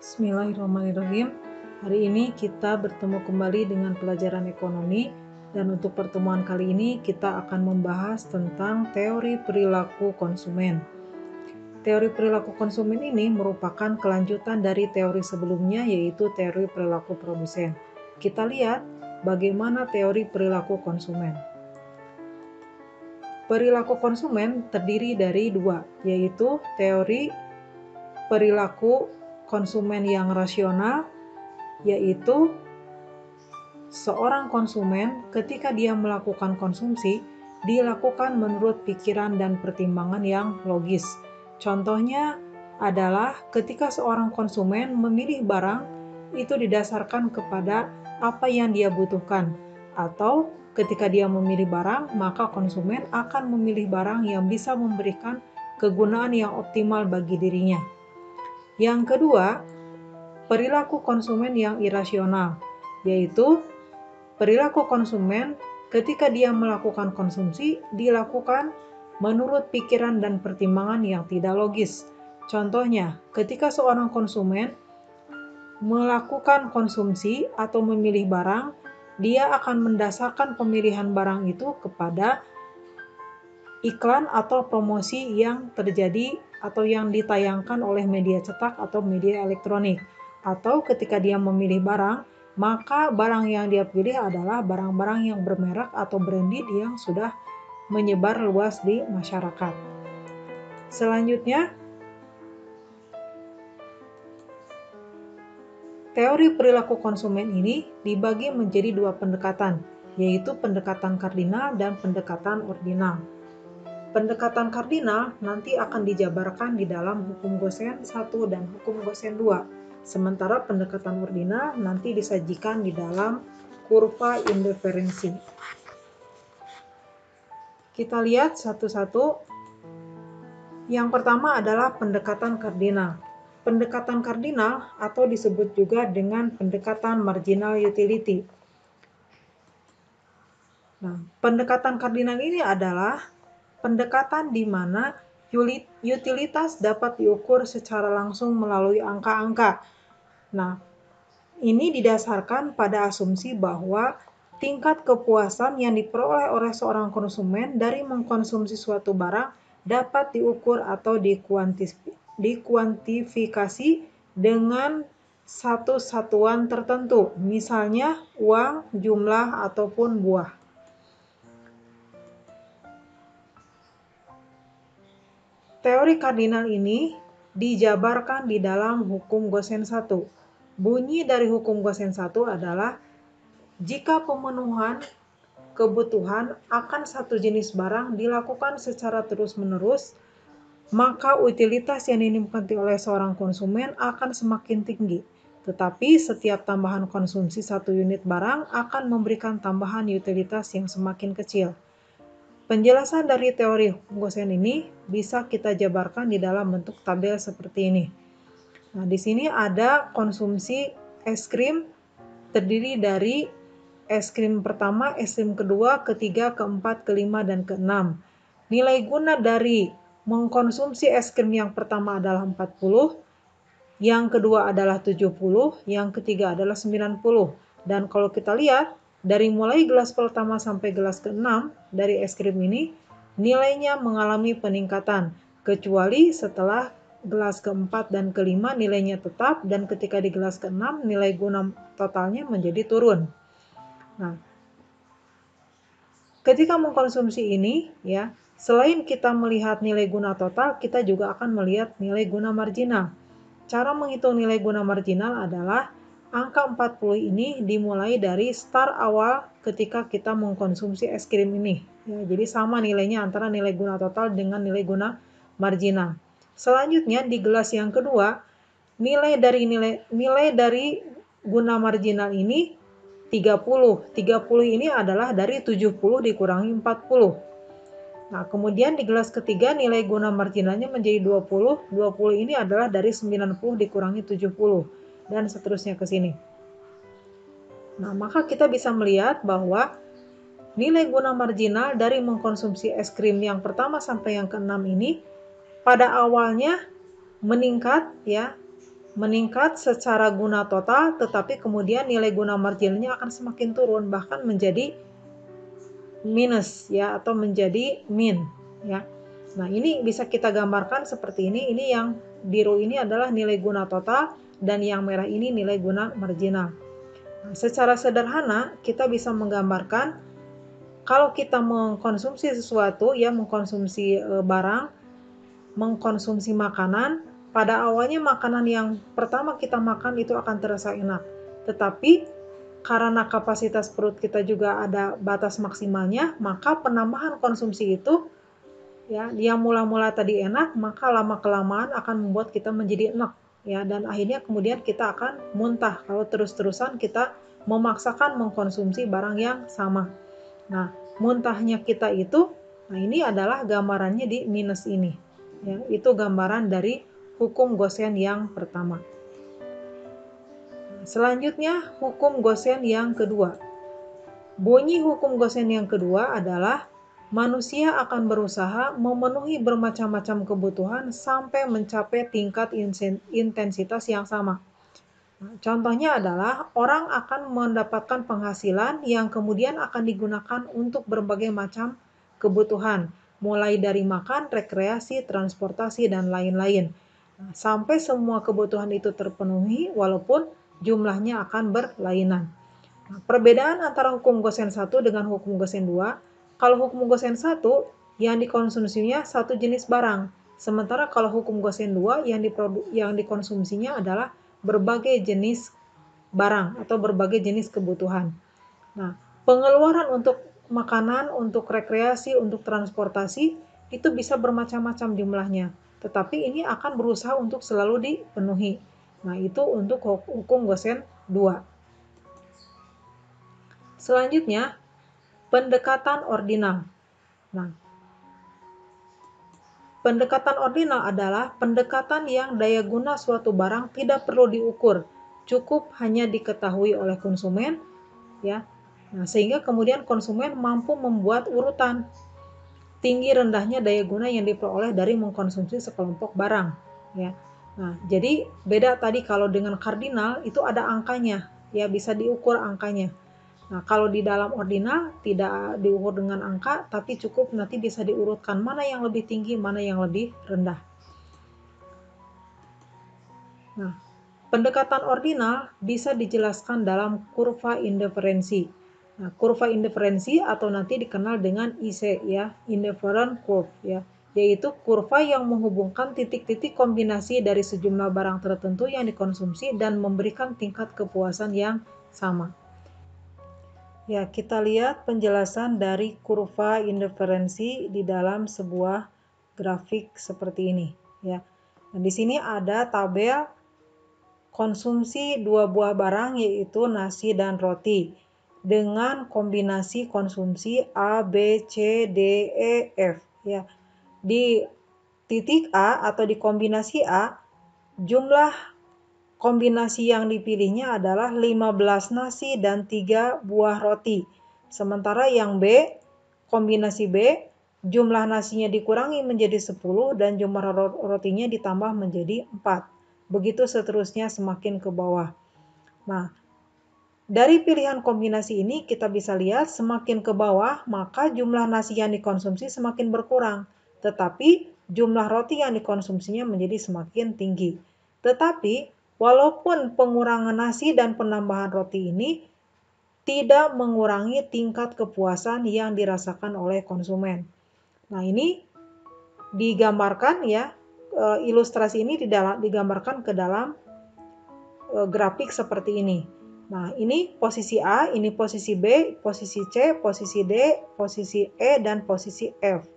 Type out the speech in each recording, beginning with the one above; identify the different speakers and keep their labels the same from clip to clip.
Speaker 1: Bismillahirrahmanirrahim. Hari ini kita bertemu kembali dengan pelajaran ekonomi, dan untuk pertemuan kali ini kita akan membahas tentang teori perilaku konsumen. Teori perilaku konsumen ini merupakan kelanjutan dari teori sebelumnya, yaitu teori perilaku produsen. Kita lihat bagaimana teori perilaku konsumen. Perilaku konsumen terdiri dari dua, yaitu teori perilaku konsumen yang rasional, yaitu seorang konsumen ketika dia melakukan konsumsi, dilakukan menurut pikiran dan pertimbangan yang logis. Contohnya adalah ketika seorang konsumen memilih barang, itu didasarkan kepada apa yang dia butuhkan, atau ketika dia memilih barang, maka konsumen akan memilih barang yang bisa memberikan kegunaan yang optimal bagi dirinya. Yang kedua, perilaku konsumen yang irasional, yaitu perilaku konsumen ketika dia melakukan konsumsi dilakukan menurut pikiran dan pertimbangan yang tidak logis. Contohnya, ketika seorang konsumen melakukan konsumsi atau memilih barang, dia akan mendasarkan pemilihan barang itu kepada iklan atau promosi yang terjadi atau yang ditayangkan oleh media cetak atau media elektronik. Atau ketika dia memilih barang, maka barang yang dia pilih adalah barang-barang yang bermerek atau branded yang sudah menyebar luas di masyarakat. Selanjutnya, teori perilaku konsumen ini dibagi menjadi dua pendekatan, yaitu pendekatan kardinal dan pendekatan ordinal. Pendekatan kardinal nanti akan dijabarkan di dalam hukum Gosen 1 dan hukum Gosen 2. Sementara pendekatan ordinal nanti disajikan di dalam kurva indiferensi. Kita lihat satu-satu. Yang pertama adalah pendekatan kardinal. Pendekatan kardinal atau disebut juga dengan pendekatan marginal utility. Nah, pendekatan kardinal ini adalah pendekatan di mana utilitas dapat diukur secara langsung melalui angka-angka. Nah, ini didasarkan pada asumsi bahwa tingkat kepuasan yang diperoleh oleh seorang konsumen dari mengkonsumsi suatu barang dapat diukur atau dikuantifikasi dengan satu satuan tertentu, misalnya uang, jumlah, ataupun buah. Teori kardinal ini dijabarkan di dalam hukum Gosen 1. Bunyi dari hukum Gosen 1 adalah jika pemenuhan kebutuhan akan satu jenis barang dilakukan secara terus-menerus, maka utilitas yang dinikmati oleh seorang konsumen akan semakin tinggi. Tetapi setiap tambahan konsumsi satu unit barang akan memberikan tambahan utilitas yang semakin kecil. Penjelasan dari teori Gosen ini bisa kita jabarkan di dalam bentuk tabel seperti ini. Nah, di sini ada konsumsi es krim terdiri dari es krim pertama, es krim kedua, ketiga, keempat, kelima, dan keenam. Nilai guna dari mengkonsumsi es krim yang pertama adalah 40, yang kedua adalah 70, yang ketiga adalah 90. Dan kalau kita lihat, dari mulai gelas pertama sampai gelas ke-6 dari es krim ini, nilainya mengalami peningkatan, kecuali setelah gelas keempat dan kelima nilainya tetap, dan ketika di gelas ke-6 nilai guna totalnya menjadi turun. Nah, ketika mengkonsumsi ini, ya, selain kita melihat nilai guna total, kita juga akan melihat nilai guna marginal. Cara menghitung nilai guna marginal adalah angka 40 ini dimulai dari start awal ketika kita mengkonsumsi es krim ini. Ya, jadi sama nilainya antara nilai guna total dengan nilai guna marginal. Selanjutnya di gelas yang kedua, nilai dari guna marginal ini 30. 30 ini adalah dari 70 dikurangi 40. Nah, kemudian di gelas ketiga nilai guna marginalnya menjadi 20. 20 ini adalah dari 90 dikurangi 70 dan seterusnya ke sini. Nah, maka kita bisa melihat bahwa nilai guna marginal dari mengkonsumsi es krim yang pertama sampai yang ke-6 ini pada awalnya meningkat, ya, meningkat secara guna total, tetapi kemudian nilai guna marginalnya akan semakin turun, bahkan menjadi minus ya, atau menjadi min ya. Nah, ini bisa kita gambarkan seperti ini. Ini yang biru ini adalah nilai guna total dan yang merah ini nilai guna marginal. Nah, secara sederhana kita bisa menggambarkan kalau kita mengkonsumsi sesuatu ya, mengkonsumsi barang, mengkonsumsi makanan, pada awalnya makanan yang pertama kita makan itu akan terasa enak. Tetapi karena kapasitas perut kita juga ada batas maksimalnya, maka penambahan konsumsi itu ya, yang mula-mula tadi enak, maka lama-kelamaan akan membuat kita menjadi enak ya, dan akhirnya kemudian kita akan muntah kalau terus-terusan kita memaksakan mengkonsumsi barang yang sama. Nah, muntahnya kita itu, nah ini adalah gambarannya di minus ini. Ya, itu gambaran dari hukum Gaussian yang pertama. Selanjutnya, hukum Gaussian yang kedua. Bunyi hukum Gaussian yang kedua adalah manusia akan berusaha memenuhi bermacam-macam kebutuhan sampai mencapai tingkat intensitas yang sama. Nah, contohnya adalah orang akan mendapatkan penghasilan yang kemudian akan digunakan untuk berbagai macam kebutuhan, mulai dari makan, rekreasi, transportasi, dan lain-lain. Nah, sampai semua kebutuhan itu terpenuhi walaupun jumlahnya akan berlainan. Nah, perbedaan antara hukum Gaussian 1 dengan hukum Gaussian 2, kalau hukum Gaussian 1 yang dikonsumsinya satu jenis barang, sementara kalau hukum Gaussian 2 yang dikonsumsinya adalah berbagai jenis barang atau berbagai jenis kebutuhan. Nah, pengeluaran untuk makanan, untuk rekreasi, untuk transportasi itu bisa bermacam-macam jumlahnya, tetapi ini akan berusaha untuk selalu dipenuhi. Nah, itu untuk hukum Gaussian 2. Selanjutnya, pendekatan ordinal. Nah, pendekatan ordinal adalah pendekatan yang daya guna suatu barang tidak perlu diukur, cukup hanya diketahui oleh konsumen, ya. Nah, sehingga kemudian konsumen mampu membuat urutan tinggi rendahnya daya guna yang diperoleh dari mengkonsumsi sekelompok barang, ya. Nah, jadi beda tadi kalau dengan kardinal itu ada angkanya, ya bisa diukur angkanya. Nah, kalau di dalam ordinal tidak diukur dengan angka, tapi cukup nanti bisa diurutkan mana yang lebih tinggi, mana yang lebih rendah. Nah, pendekatan ordinal bisa dijelaskan dalam kurva indiferensi. Nah, kurva indiferensi atau nanti dikenal dengan IC ya, indifferent curve ya, yaitu kurva yang menghubungkan titik-titik kombinasi dari sejumlah barang tertentu yang dikonsumsi dan memberikan tingkat kepuasan yang sama. Ya, kita lihat penjelasan dari kurva indiferensi di dalam sebuah grafik seperti ini ya. Nah, di sini ada tabel konsumsi dua buah barang yaitu nasi dan roti dengan kombinasi konsumsi A, B, C, D, E, F ya. Di titik A atau di kombinasi A, jumlah kombinasi yang dipilihnya adalah 15 nasi dan 3 buah roti. Sementara yang B, kombinasi B, jumlah nasinya dikurangi menjadi 10 dan jumlah rotinya ditambah menjadi 4. Begitu seterusnya semakin ke bawah. Nah, dari pilihan kombinasi ini kita bisa lihat semakin ke bawah maka jumlah nasi yang dikonsumsi semakin berkurang. Tetapi jumlah roti yang dikonsumsinya menjadi semakin tinggi. Tetapi walaupun pengurangan nasi dan penambahan roti ini tidak mengurangi tingkat kepuasan yang dirasakan oleh konsumen. Nah, ini digambarkan ya, ilustrasi ini digambarkan ke dalam grafik seperti ini. Nah, ini posisi A, ini posisi B, posisi C, posisi D, posisi E, dan posisi F.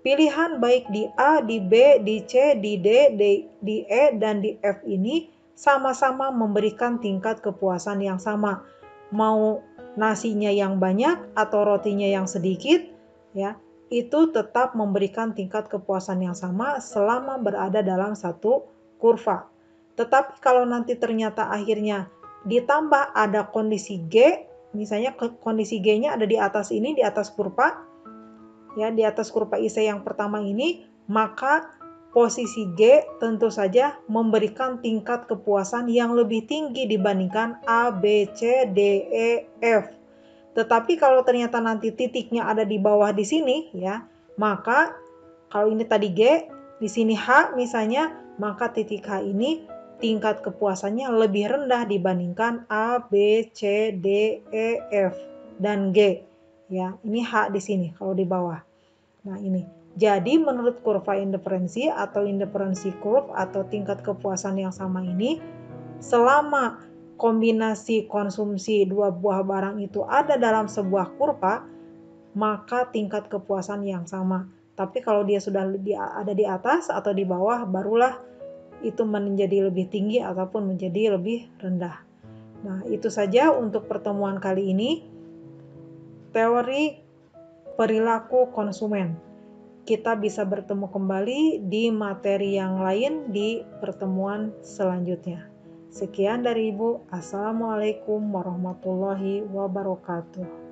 Speaker 1: Pilihan baik di A, di B, di C, di D, di E, dan di F ini sama-sama memberikan tingkat kepuasan yang sama. Mau nasinya yang banyak atau rotinya yang sedikit, ya, itu tetap memberikan tingkat kepuasan yang sama selama berada dalam satu kurva. Tetapi kalau nanti ternyata akhirnya ditambah ada kondisi G, misalnya kondisi G-nya ada di atas ini, di atas kurva, ya di atas kurva IC yang pertama ini, maka posisi G tentu saja memberikan tingkat kepuasan yang lebih tinggi dibandingkan A, B, C, D, E, F. Tetapi kalau ternyata nanti titiknya ada di bawah di sini ya, maka kalau ini tadi G, di sini H misalnya, maka titik H ini tingkat kepuasannya lebih rendah dibandingkan A, B, C, D, E, F, dan G. Ya, ini H di sini kalau di bawah. Nah, ini. Jadi menurut kurva indiferensi atau indiferensi curve atau tingkat kepuasan yang sama ini, selama kombinasi konsumsi dua buah barang itu ada dalam sebuah kurva, maka tingkat kepuasan yang sama. Tapi kalau dia sudah ada di atas atau di bawah, barulah itu menjadi lebih tinggi ataupun menjadi lebih rendah. Nah, itu saja untuk pertemuan kali ini. Teori perilaku konsumen. Kita bisa bertemu kembali di materi yang lain di pertemuan selanjutnya. Sekian dari Ibu. Assalamualaikum warahmatullahi wabarakatuh.